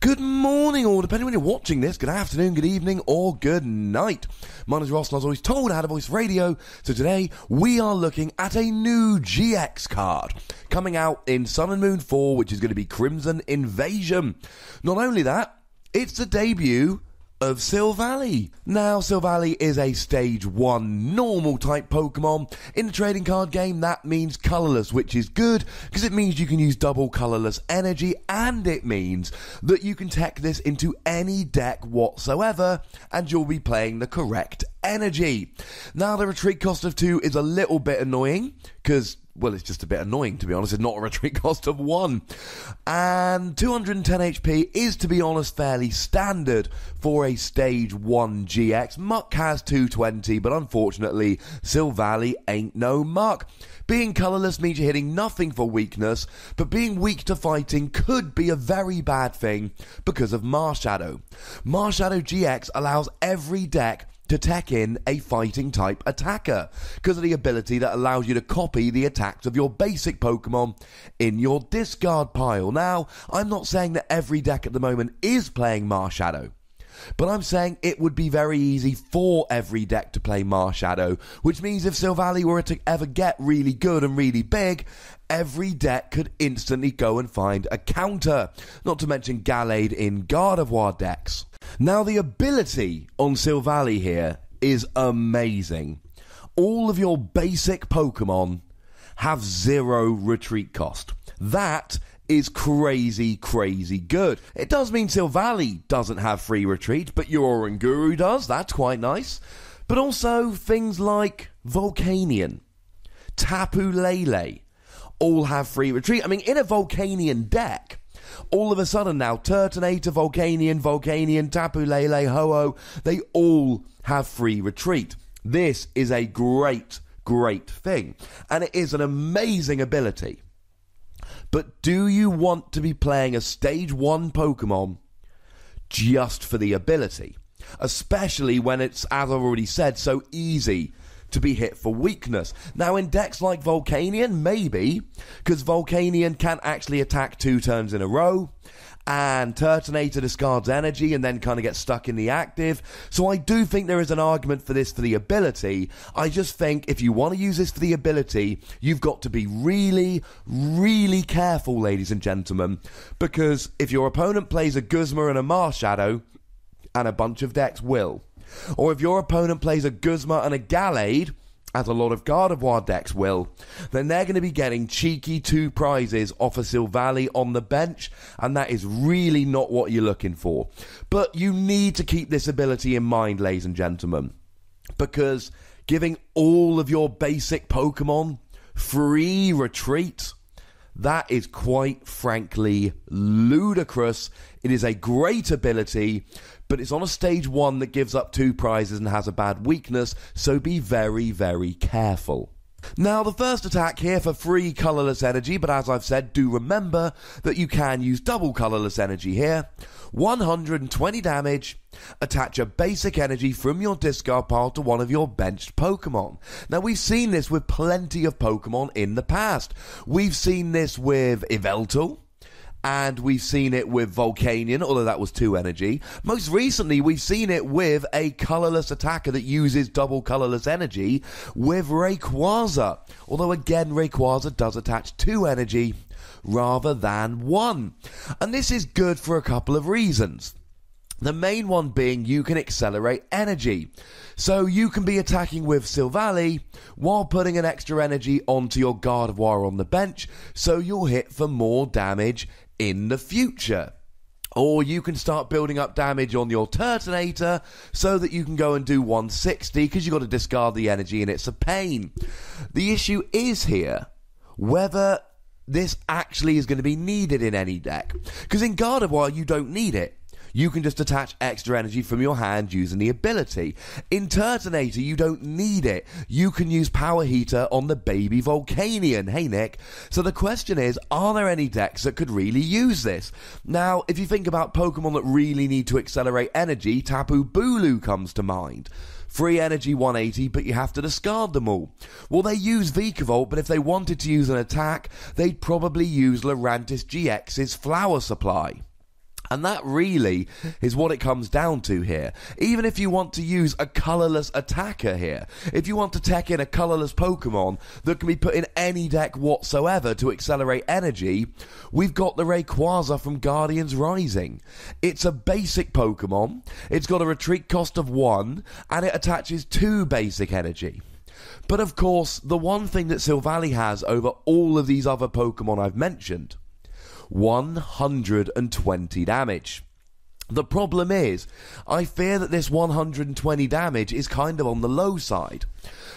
Good morning, or depending when you're watching this, good afternoon, good evening, or good night. My name is Ross, and I was always told I had a voice radio, so today we are looking at a new GX card coming out in Sun and Moon 4, which is going to be Crimson Invasion. Not only that, it's the debut of Silvally. Now, Silvally is a Stage 1 normal type Pokemon. In the trading card game, that means colourless, which is good, because it means you can use double colourless energy, and it means that you can tech this into any deck whatsoever, and you'll be playing the correct energy. Now, the retreat cost of 2 is a little bit annoying, because well, it's just a bit annoying, to be honest. It's not a retreat cost of 1. And 210 HP is, to be honest, fairly standard for a Stage 1 GX. Muck has 220, but unfortunately, Silvally ain't no Muck. Being colourless means you're hitting nothing for weakness, but being weak to fighting could be a very bad thing because of Marshadow. Marshadow GX allows every deck to tech in a fighting type attacker because of the ability that allows you to copy the attacks of your basic Pokemon in your discard pile. Now, I'm not saying that every deck at the moment is playing Marshadow, but I'm saying it would be very easy for every deck to play Marshadow, which means if Silvally were to ever get really good and really big, every deck could instantly go and find a counter, not to mention Gallade in Gardevoir decks. Now, the ability on Silvally here is amazing. All of your basic Pokemon have 0 retreat cost. That is crazy, crazy good. It does mean Silvally doesn't have free retreat, but your Oranguru does. That's quite nice. But also things like Volcanion, Tapu Lele, all have free retreat. I mean, in a Volcanion deck, all of a sudden now, Turtonator, Volcanion, Tapu Lele, Ho-Oh, they all have free retreat. This is a great, great thing. And it is an amazing ability. But do you want to be playing a Stage 1 Pokemon just for the ability? Especially when it's, as I've already said, so easy to be hit for weakness. Now, in decks like Volcanion, maybe, because Volcanion can actually attack 2 turns in a row, and Turtonator discards energy and then kind of gets stuck in the active. So I do think there is an argument for this for the ability. I just think if you want to use this for the ability, you've got to be really, really careful, ladies and gentlemen, because if your opponent plays a Guzma and a Marshadow, and a bunch of decks will, or if your opponent plays a Guzma and a Gallade, as a lot of Gardevoir decks will, then they're going to be getting cheeky 2 prizes off a Silvally on the bench, and that is really not what you're looking for. But you need to keep this ability in mind, ladies and gentlemen, because giving all of your basic Pokemon free retreat, that is quite frankly ludicrous. It is a great ability, but it's on a Stage 1 that gives up 2 prizes and has a bad weakness, so be very, very careful. Now, the first attack here for free colourless energy, but as I've said, do remember that you can use double colourless energy here. 120 damage, attach a basic energy from your discard pile to one of your benched Pokemon. Now, we've seen this with plenty of Pokemon in the past. We've seen this with Yveltal, and we've seen it with Volcanion, although that was 2 energy. Most recently, we've seen it with a colourless attacker that uses double colourless energy with Rayquaza. Although, again, Rayquaza does attach 2 energy rather than 1. And this is good for a couple of reasons. The main one being you can accelerate energy. So you can be attacking with Silvally while putting an extra energy onto your Gardevoir on the bench, so you'll hit for more damage in the future. Or you can start building up damage on your Turtonator so that you can go and do 160 because you've got to discard the energy and it's a pain. The issue is here whether this actually is going to be needed in any deck. Because in Gardevoir you don't need it. You can just attach extra energy from your hand using the ability. In Turtonator, you don't need it. You can use Power Heater on the baby Volcanion. Hey, Nick. So the question is, are there any decks that could really use this? Now, if you think about Pokemon that really need to accelerate energy, Tapu Bulu comes to mind. Free energy 180, but you have to discard them all. Well, they use Vikavolt, but if they wanted to use an attack, they'd probably use Lurantis GX's Flower Supply. And that really is what it comes down to here. Even if you want to use a colourless attacker here, if you want to tech in a colourless Pokemon that can be put in any deck whatsoever to accelerate energy, we've got the Rayquaza from Guardians Rising. It's a basic Pokemon, it's got a retreat cost of 1, and it attaches 2 basic energy. But of course, the one thing that Silvally has over all of these other Pokemon I've mentioned: 120 damage. The problem is, I fear that this 120 damage is kind of on the low side.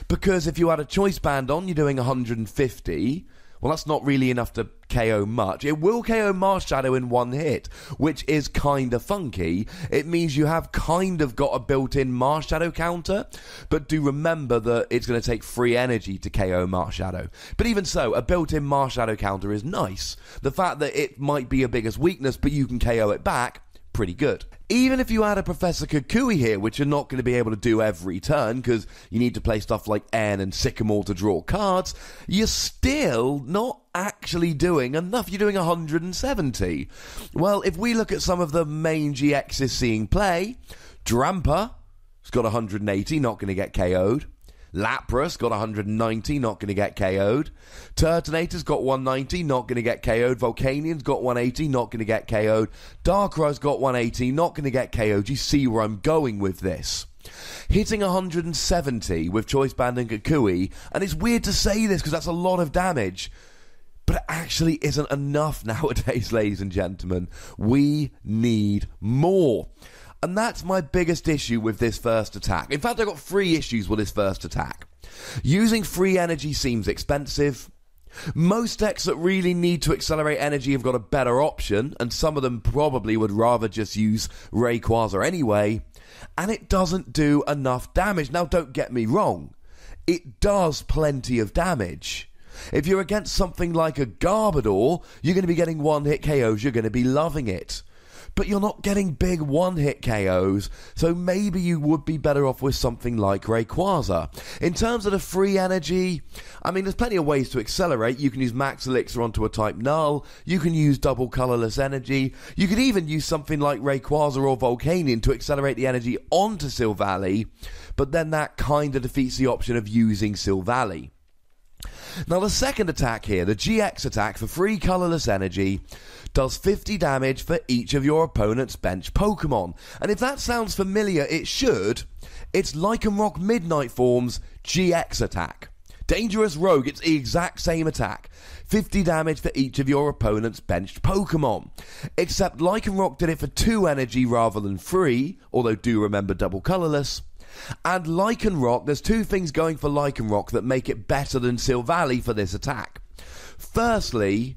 Because if you had a choice band on, you're doing 150. Well, that's not really enough to KO much. It will KO Marshadow in one hit, which is kind of funky. It means you have kind of got a built-in Marshadow counter, but do remember that it's going to take free energy to KO Marshadow. But even so, a built-in Marshadow counter is nice. The fact that it might be your biggest weakness, but you can KO it back, pretty good. Even if you had a Professor Kukui here, which you're not going to be able to do every turn because you need to play stuff like N and Sycamore to draw cards, you're still not actually doing enough. You're doing 170. Well, if we look at some of the main GXs seeing play, Drampa has got 180, not going to get KO'd. Lapras got 190, not going to get KO'd. Turtonator's got 190, not going to get KO'd. Volcanian's got 180, not going to get KO'd. Darkrai's got 180, not going to get KO'd. You see where I'm going with this. Hitting 170 with Choice Band and Kukui, and it's weird to say this because that's a lot of damage, but it actually isn't enough nowadays, ladies and gentlemen. We need more. And that's my biggest issue with this first attack. In fact, I've got 3 issues with this first attack. Using free energy seems expensive. Most decks that really need to accelerate energy have got a better option, and some of them probably would rather just use Rayquaza anyway. And it doesn't do enough damage. Now, don't get me wrong. It does plenty of damage. If you're against something like a Garbodor, you're going to be getting one-hit KOs. You're going to be loving it. But you're not getting big one-hit KOs, so maybe you would be better off with something like Rayquaza. In terms of the free energy, I mean, there's plenty of ways to accelerate. You can use Max Elixir onto a type Null, you can use double colourless energy, you could even use something like Rayquaza or Volcanion to accelerate the energy onto Silvally, but then that kind of defeats the option of using Silvally. Now the second attack here, the GX attack for free colourless energy, does 50 damage for each of your opponent's bench Pokemon. And if that sounds familiar, it should. It's Lycanroc Midnight Form's GX attack. Dangerous Rogue, it's the exact same attack. 50 damage for each of your opponent's benched Pokemon. Except Lycanroc did it for 2 energy rather than 3, although do remember double colourless. And Lycanroc, there's 2 things going for Lycanroc that make it better than Silvally for this attack. Firstly,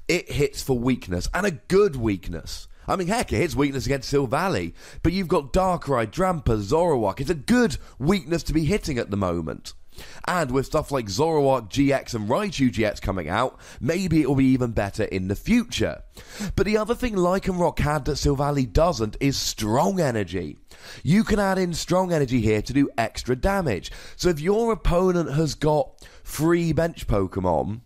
it hits for weakness, and a good weakness. I mean, heck, it hits weakness against Silvally, but you've got Darkrai, Drampa, Zoroark. It's a good weakness to be hitting at the moment. And with stuff like Zoroark GX and Raichu GX coming out, maybe it will be even better in the future. But the other thing Lycanroc had that Silvally doesn't is strong energy. You can add in strong energy here to do extra damage. So if your opponent has got 3 bench Pokemon,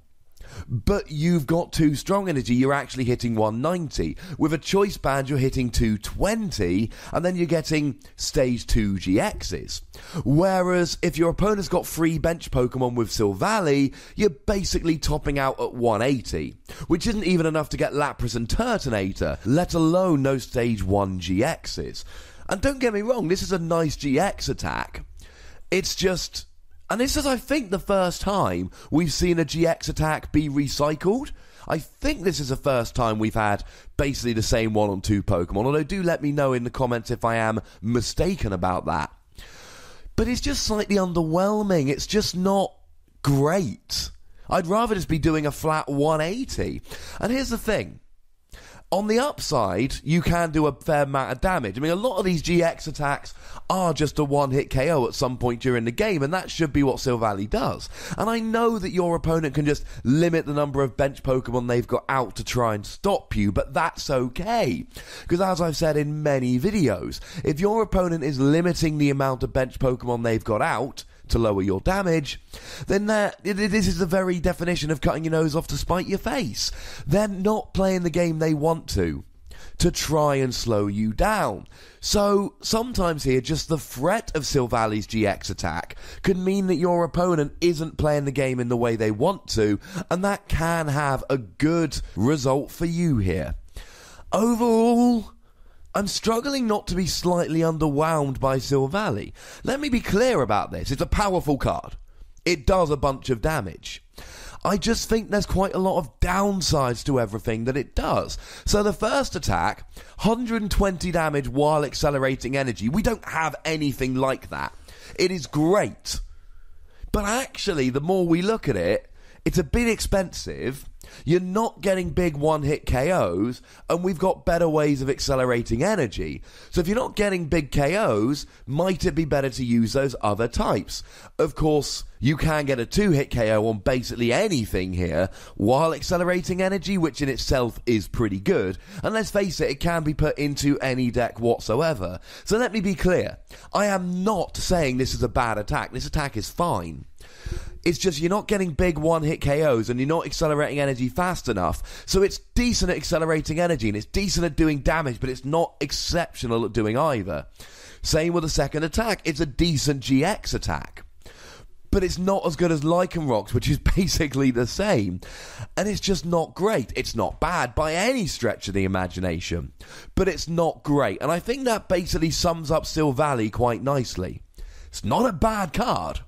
but you've got 2 strong energy, you're actually hitting 190. With a choice band, you're hitting 220, and then you're getting stage 2 GXs. Whereas if your opponent's got 3 bench Pokemon with Silvally, you're basically topping out at 180, which isn't even enough to get Lapras and Turtonator, let alone no stage 1 GXs. And don't get me wrong, this is a nice GX attack. It's just... And this is, I think, the first time we've seen a GX attack be recycled. I think this is the first time we've had basically the same one on 2 Pokemon, although do let me know in the comments if I am mistaken about that. But it's just slightly underwhelming. It's just not great. I'd rather just be doing a flat 180. And here's the thing. On the upside, you can do a fair amount of damage. I mean, a lot of these GX attacks are just a one-hit KO at some point during the game, and that should be what Silvally does. And I know that your opponent can just limit the number of bench Pokemon they've got out to try and stop you, but that's okay. Because as I've said in many videos, if your opponent is limiting the amount of bench Pokemon they've got out to lower your damage, then this is the very definition of cutting your nose off to spite your face. They're not playing the game they want to to try and slow you down. So sometimes here, just the threat of Silvally's GX attack could mean that your opponent isn't playing the game in the way they want to, and that can have a good result for you here. Overall, I'm struggling not to be slightly underwhelmed by Silvally. Let me be clear about this. It's a powerful card. It does a bunch of damage. I just think there's quite a lot of downsides to everything that it does. So the first attack, 120 damage while accelerating energy. We don't have anything like that. It is great. But actually, the more we look at it, it's a bit expensive. You're not getting big one-hit KOs, and we've got better ways of accelerating energy. So if you're not getting big KOs, might it be better to use those other types? Of course, you can get a 2-hit KO on basically anything here, while accelerating energy, which in itself is pretty good. And let's face it, it can be put into any deck whatsoever. So let me be clear. I am not saying this is a bad attack. This attack is fine. It's just you're not getting big one-hit KOs and you're not accelerating energy fast enough. So it's decent at accelerating energy and it's decent at doing damage, but it's not exceptional at doing either. Same with the second attack. It's a decent GX attack. But it's not as good as Lycanroc, which is basically the same. And it's just not great. It's not bad by any stretch of the imagination. But it's not great. And I think that basically sums up Silvally quite nicely. It's not a bad card,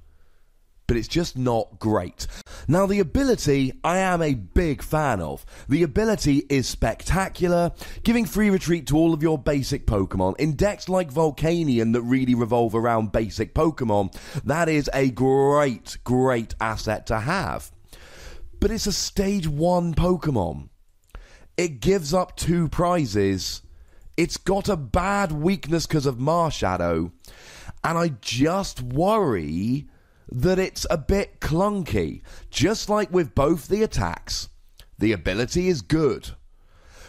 but it's just not great. Now, the ability, I am a big fan of. The ability is spectacular, giving free retreat to all of your basic Pokemon. In decks like Volcanion that really revolve around basic Pokemon, that is a great, great asset to have. But it's a Stage 1 Pokemon. It gives up 2 prizes. It's got a bad weakness because of Marshadow. And I just worry that it's a bit clunky. Just like with both the attacks, the ability is good,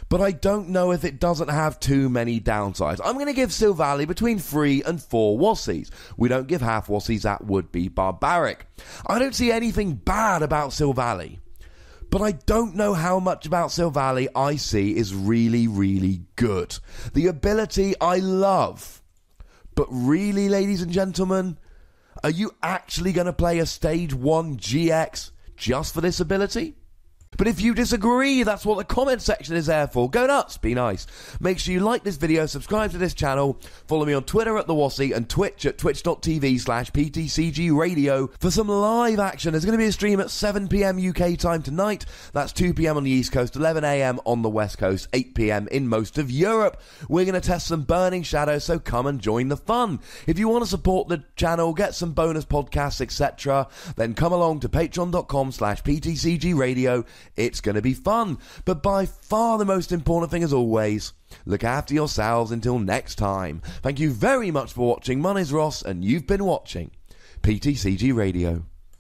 but I don't know if it doesn't have too many downsides. I'm going to give Silvally between 3 and 4 Wassies. We don't give half Wassies, that would be barbaric. I don't see anything bad about Silvally, but I don't know how much about Silvally I see is really, really good. The ability I love, but really, ladies and gentlemen, are you actually going to play a Stage 1 GX just for this ability? But if you disagree, that's what the comment section is there for. Go nuts, be nice. Make sure you like this video, subscribe to this channel, follow me on Twitter at TheWassie and Twitch at twitch.tv/PTCGRadio for some live action. There's going to be a stream at 7 PM UK time tonight. That's 2 PM on the East Coast, 11 AM on the West Coast, 8 PM in most of Europe. We're going to test some Burning Shadows, so come and join the fun. If you want to support the channel, get some bonus podcasts, etc., then come along to patreon.com/PTCGRadio. It's going to be fun. But by far the most important thing, as always, look after yourselves until next time. Thank you very much for watching. My name's Ross, and you've been watching PTCG Radio.